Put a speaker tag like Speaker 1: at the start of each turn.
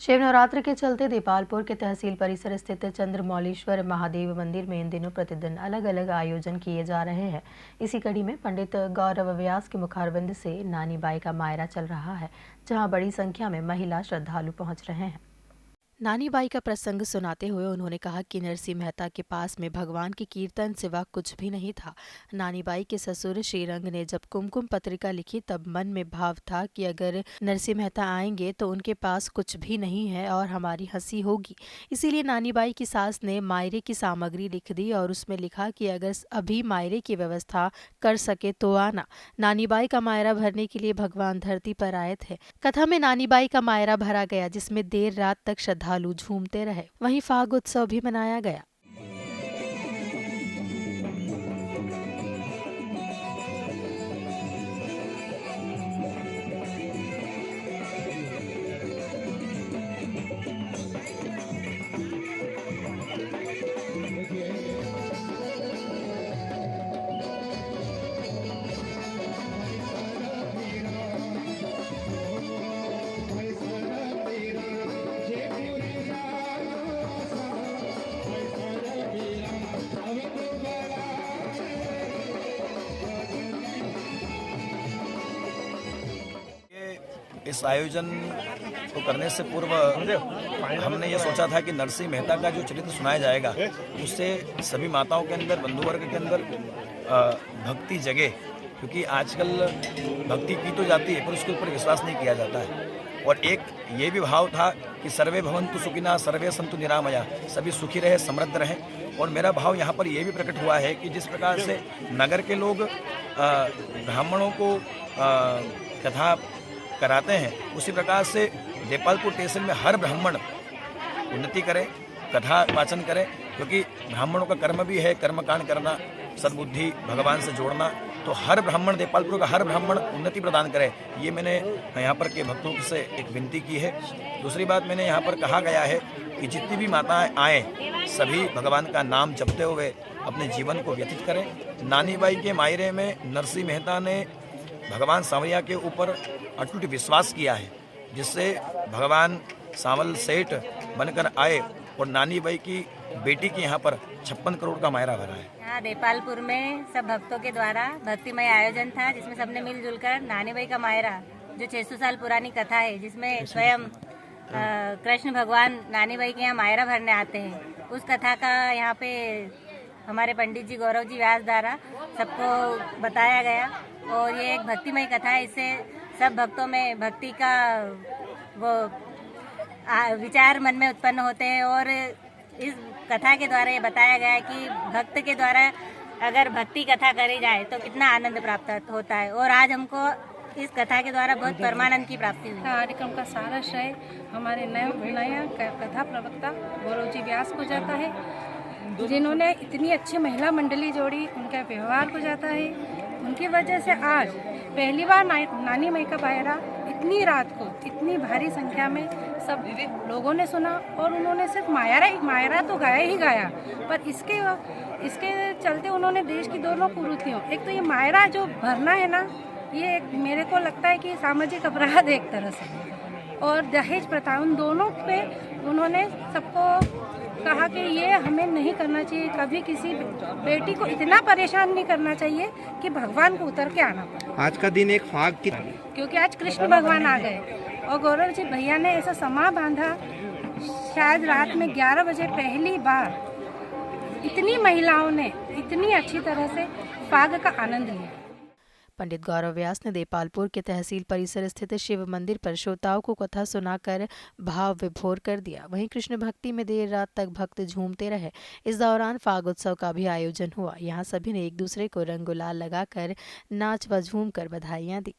Speaker 1: शिव नवरात्र के चलते देपालपुर के तहसील परिसर स्थित चंद्रमौलीश्वर महादेव मंदिर में इन दिनों प्रतिदिन अलग अलग आयोजन किए जा रहे हैं। इसी कड़ी में पंडित गौरव व्यास के मुखारविंद से नानी बाई का मायरा चल रहा है, जहां बड़ी संख्या में महिला श्रद्धालु पहुंच रहे हैं। नानी बाई का प्रसंग सुनाते हुए उन्होंने कहा कि नरसिंह मेहता के पास में भगवान की कीर्तन सिवा कुछ भी नहीं था। नानी बाई के ससुर श्रीरंग ने जब कुमकुम पत्रिका लिखी तब मन में भाव था कि अगर नरसिंह मेहता आएंगे तो उनके पास कुछ भी नहीं है और हमारी हंसी होगी। इसीलिए नानी बाई की सास ने मायरे की सामग्री लिख दी और उसमें लिखा कि अगर अभी मायरे की व्यवस्था कर सके तो आना। नानी बाई का मायरा भरने के लिए भगवान धरती पर आए थे। कथा में नानी बाई का मायरा भरा गया, जिसमें देर रात तक श्रद्धालु झूमते रहे। वहीं फाग उत्सव भी मनाया गया।
Speaker 2: इस आयोजन को करने से पूर्व हमने ये सोचा था कि नरसिंह मेहता का जो चरित्र सुनाया जाएगा उससे सभी माताओं के अंदर, बंधु वर्ग के अंदर भक्ति जगे, क्योंकि आजकल भक्ति की तो जाती है पर उसके ऊपर विश्वास नहीं किया जाता है। और एक ये भी भाव था कि सर्वे भवन्तु सुखिनः सर्वे सन्तु निरामया, सभी सुखी रहे, समृद्ध रहे। और मेरा भाव यहाँ पर ये भी प्रकट हुआ है कि जिस प्रकार से नगर के लोग ब्राह्मणों को कथा कराते हैं, उसी प्रकार से देपालपुर तहसील में हर ब्राह्मण उन्नति करे, कथा वाचन करे, क्योंकि ब्राह्मणों का कर्म भी है कर्मकांड करना, सद्बुद्धि, भगवान से जोड़ना। तो हर ब्राह्मण, देपालपुर का हर ब्राह्मण उन्नति प्रदान करे, ये मैंने यहाँ पर के भक्तों से एक विनती की है। दूसरी बात, मैंने यहाँ पर कहा गया है कि जितनी भी माताएं आएँ सभी भगवान का नाम जपते हुए अपने जीवन को व्यतीत करें। नानी बाई के मायरे में नरसिंह मेहता ने भगवान सांवरिया के ऊपर अटूट विश्वास किया है, जिससे भगवान सांवल सेठ बनकर आए और नानी बाई की बेटी के यहाँ पर 56 करोड़ का मायरा भरा है।
Speaker 3: यहाँ देपालपुर में सब भक्तों के द्वारा भक्तिमय आयोजन था, जिसमें सबने मिलजुल कर नानी बाई का मायरा, जो 600 साल पुरानी कथा है, जिसमें स्वयं कृष्ण भगवान नानी बाई के यहाँ मायरा भरने आते हैं, उस कथा का यहाँ पे हमारे पंडित जी गौरव जी व्यास द्वारा सबको बताया गया। और ये एक भक्तिमय कथा है, इससे सब भक्तों में भक्ति का वो विचार मन में उत्पन्न होते हैं। और इस कथा के द्वारा ये बताया गया है कि भक्त के द्वारा अगर भक्ति कथा करी जाए तो कितना आनंद प्राप्त होता है। और आज हमको इस कथा के द्वारा बहुत परमानंद की प्राप्ति हुई।
Speaker 4: कार्यक्रम का सारा श्रेय हमारे नया कथा प्रवक्ता गौरव जी व्यास को जाता है, जिन्होंने इतनी अच्छी महिला मंडली जोड़ी, उनका व्यवहार को जाता है। उनकी वजह से आज पहली बार नानी माई का मायरा इतनी रात को इतनी भारी संख्या में सब लोगों ने सुना। और उन्होंने सिर्फ मायरा तो गाया ही गाया, पर इसके चलते उन्होंने देश की दोनों कुरीतियों, एक तो ये मायरा जो भरना है ना, ये मेरे को लगता है कि सामाजिक अपराध एक तरह से, और दहेज प्रथा, उन दोनों पे उन्होंने सबको कहा कि ये हमें नहीं करना चाहिए। कभी किसी बेटी को इतना परेशान नहीं करना चाहिए कि भगवान को उतर के आना पड़े।
Speaker 5: आज का दिन एक फाग की,
Speaker 4: क्योंकि आज कृष्ण भगवान आ गए और गौरव जी भैया ने ऐसा समा बांधा, शायद रात में 11 बजे पहली बार इतनी महिलाओं ने इतनी अच्छी तरह से फाग का आनंद लिया।
Speaker 1: पंडित गौरव व्यास ने देपालपुर के तहसील परिसर स्थित शिव मंदिर पर श्रोताओं को कथा सुनाकर भाव विभोर कर दिया। वहीं कृष्ण भक्ति में देर रात तक भक्त झूमते रहे। इस दौरान फाग उत्सव का भी आयोजन हुआ। यहाँ सभी ने एक दूसरे को रंग गुलाल लगाकर नाच व झूम कर बधाइयां दी।